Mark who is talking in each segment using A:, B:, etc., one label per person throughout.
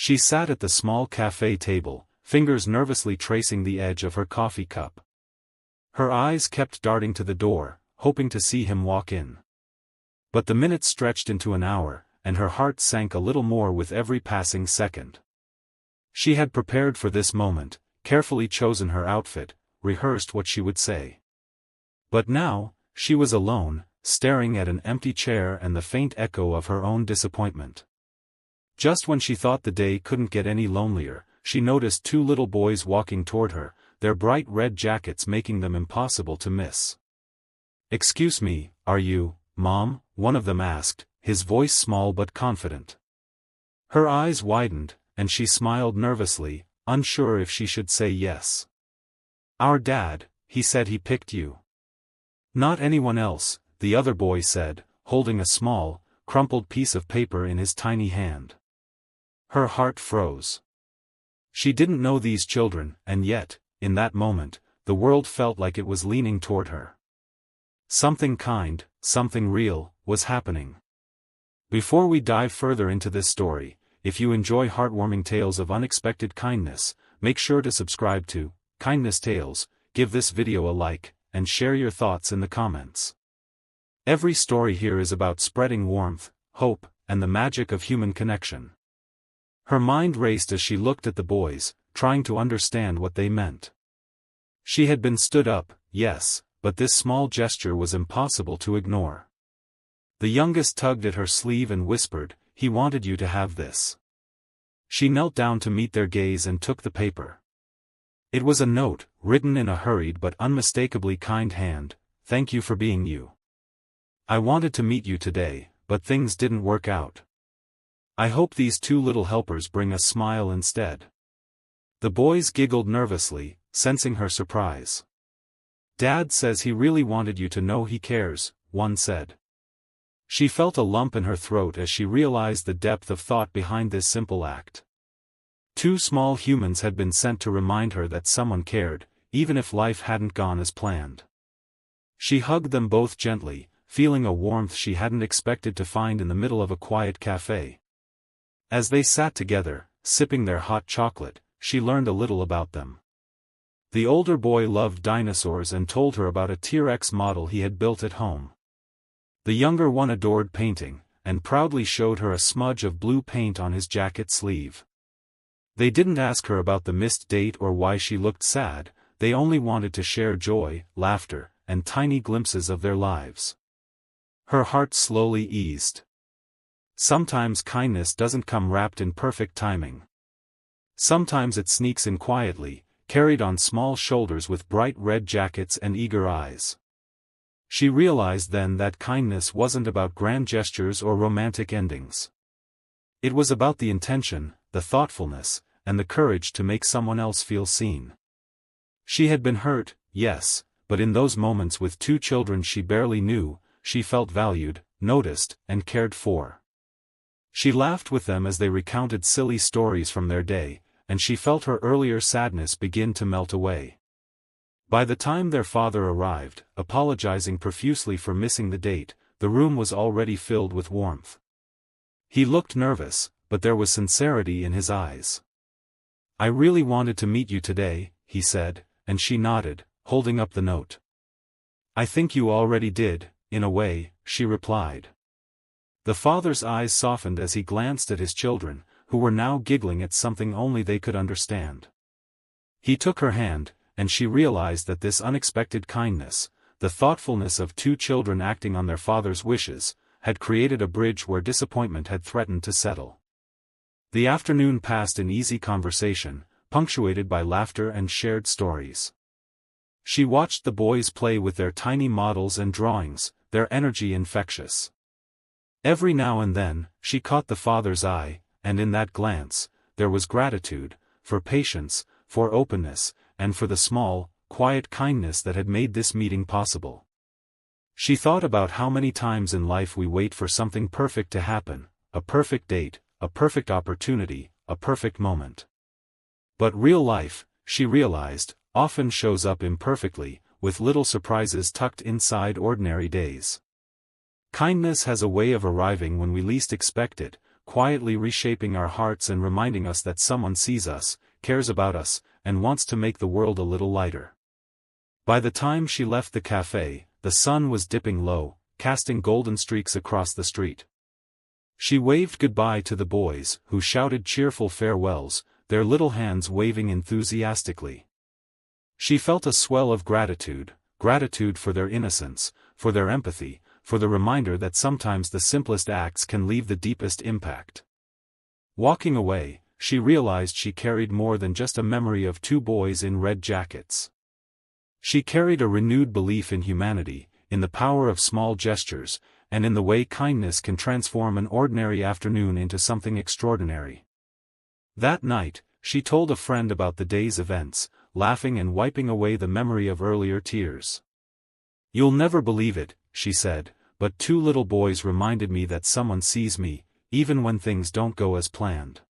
A: She sat at the small cafe table, fingers nervously tracing the edge of her coffee cup. Her eyes kept darting to the door, hoping to see him walk in. But the minutes stretched into an hour, and her heart sank a little more with every passing second. She had prepared for this moment, carefully chosen her outfit, rehearsed what she would say. But now, she was alone, staring at an empty chair and the faint echo of her own disappointment. Just when she thought the day couldn't get any lonelier, she noticed two little boys walking toward her, their bright red jackets making them impossible to miss. "Excuse me, are you, Mom?" one of them asked, his voice small but confident. Her eyes widened, and she smiled nervously, unsure if she should say yes. "Our dad, he said he picked you." "Not anyone else," the other boy said, holding a small, crumpled piece of paper in his tiny hand. Her heart froze. She didn't know these children, and yet, in that moment, the world felt like it was leaning toward her. Something kind, something real, was happening. Before we dive further into this story, if you enjoy heartwarming tales of unexpected kindness, make sure to subscribe to Kindness Tales, give this video a like, and share your thoughts in the comments. Every story here is about spreading warmth, hope, and the magic of human connection. Her mind raced as she looked at the boys, trying to understand what they meant. She had been stood up, yes, but this small gesture was impossible to ignore. The youngest tugged at her sleeve and whispered, "He wanted you to have this." She knelt down to meet their gaze and took the paper. It was a note, written in a hurried but unmistakably kind hand. "Thank you for being you. I wanted to meet you today, but things didn't work out. I hope these two little helpers bring a smile instead." The boys giggled nervously, sensing her surprise. "Dad says he really wanted you to know he cares," one said. She felt a lump in her throat as she realized the depth of thought behind this simple act. Two small humans had been sent to remind her that someone cared, even if life hadn't gone as planned. She hugged them both gently, feeling a warmth she hadn't expected to find in the middle of a quiet cafe. As they sat together, sipping their hot chocolate, she learned a little about them. The older boy loved dinosaurs and told her about a T-Rex model he had built at home. The younger one adored painting, and proudly showed her a smudge of blue paint on his jacket sleeve. They didn't ask her about the missed date or why she looked sad, they only wanted to share joy, laughter, and tiny glimpses of their lives. Her heart slowly eased. Sometimes kindness doesn't come wrapped in perfect timing. Sometimes it sneaks in quietly, carried on small shoulders with bright red jackets and eager eyes. She realized then that kindness wasn't about grand gestures or romantic endings. It was about the intention, the thoughtfulness, and the courage to make someone else feel seen. She had been hurt, yes, but in those moments with two children she barely knew, she felt valued, noticed, and cared for. She laughed with them as they recounted silly stories from their day, and she felt her earlier sadness begin to melt away. By the time their father arrived, apologizing profusely for missing the date, the room was already filled with warmth. He looked nervous, but there was sincerity in his eyes. "I really wanted to meet you today," he said, and she nodded, holding up the note. "I think you already did, in a way," she replied. The father's eyes softened as he glanced at his children, who were now giggling at something only they could understand. He took her hand, and she realized that this unexpected kindness, the thoughtfulness of two children acting on their father's wishes, had created a bridge where disappointment had threatened to settle. The afternoon passed in easy conversation, punctuated by laughter and shared stories. She watched the boys play with their tiny models and drawings, their energy infectious. Every now and then, she caught the father's eye, and in that glance, there was gratitude, for patience, for openness, and for the small, quiet kindness that had made this meeting possible. She thought about how many times in life we wait for something perfect to happen, a perfect date, a perfect opportunity, a perfect moment. But real life, she realized, often shows up imperfectly, with little surprises tucked inside ordinary days. Kindness has a way of arriving when we least expect it, quietly reshaping our hearts and reminding us that someone sees us, cares about us, and wants to make the world a little lighter. By the time she left the cafe, the sun was dipping low, casting golden streaks across the street. She waved goodbye to the boys, who shouted cheerful farewells, their little hands waving enthusiastically. She felt a swell of gratitude for their innocence, for their empathy, for the reminder that sometimes the simplest acts can leave the deepest impact. Walking away, she realized she carried more than just a memory of two boys in red jackets. She carried a renewed belief in humanity, in the power of small gestures, and in the way kindness can transform an ordinary afternoon into something extraordinary. That night, she told a friend about the day's events, laughing and wiping away the memory of earlier tears. "You'll never believe it," she said, "but two little boys reminded me that someone sees me, even when things don't go as planned."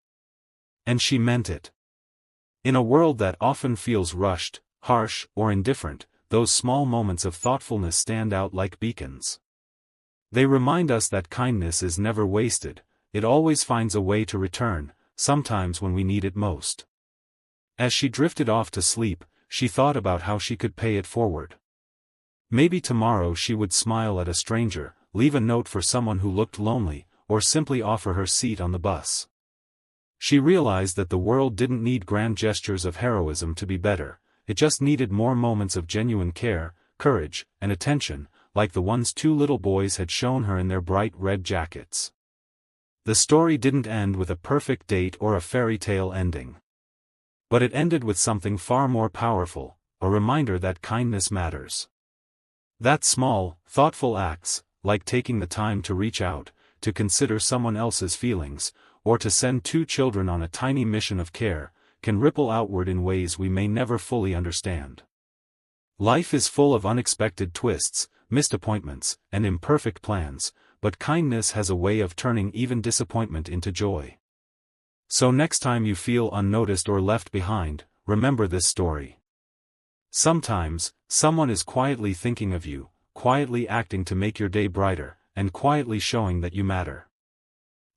A: And she meant it. In a world that often feels rushed, harsh, or indifferent, those small moments of thoughtfulness stand out like beacons. They remind us that kindness is never wasted, it always finds a way to return, sometimes when we need it most. As she drifted off to sleep, she thought about how she could pay it forward. Maybe tomorrow she would smile at a stranger, leave a note for someone who looked lonely, or simply offer her seat on the bus. She realized that the world didn't need grand gestures of heroism to be better, it just needed more moments of genuine care, courage, and attention, like the ones two little boys had shown her in their bright red jackets. The story didn't end with a perfect date or a fairy tale ending. But it ended with something far more powerful, a reminder that kindness matters. That small, thoughtful acts, like taking the time to reach out, to consider someone else's feelings, or to send two children on a tiny mission of care, can ripple outward in ways we may never fully understand. Life is full of unexpected twists, missed appointments, and imperfect plans, but kindness has a way of turning even disappointment into joy. So next time you feel unnoticed or left behind, remember this story. Sometimes, someone is quietly thinking of you, quietly acting to make your day brighter, and quietly showing that you matter.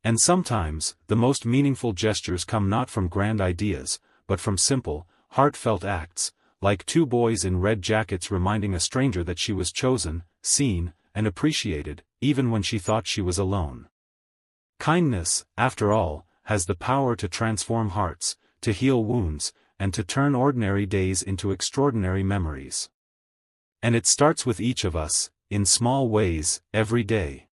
A: And sometimes, the most meaningful gestures come not from grand ideas, but from simple, heartfelt acts, like two boys in red jackets reminding a stranger that she was chosen, seen, and appreciated, even when she thought she was alone. Kindness, after all, has the power to transform hearts, to heal wounds, and to turn ordinary days into extraordinary memories. And it starts with each of us, in small ways, every day.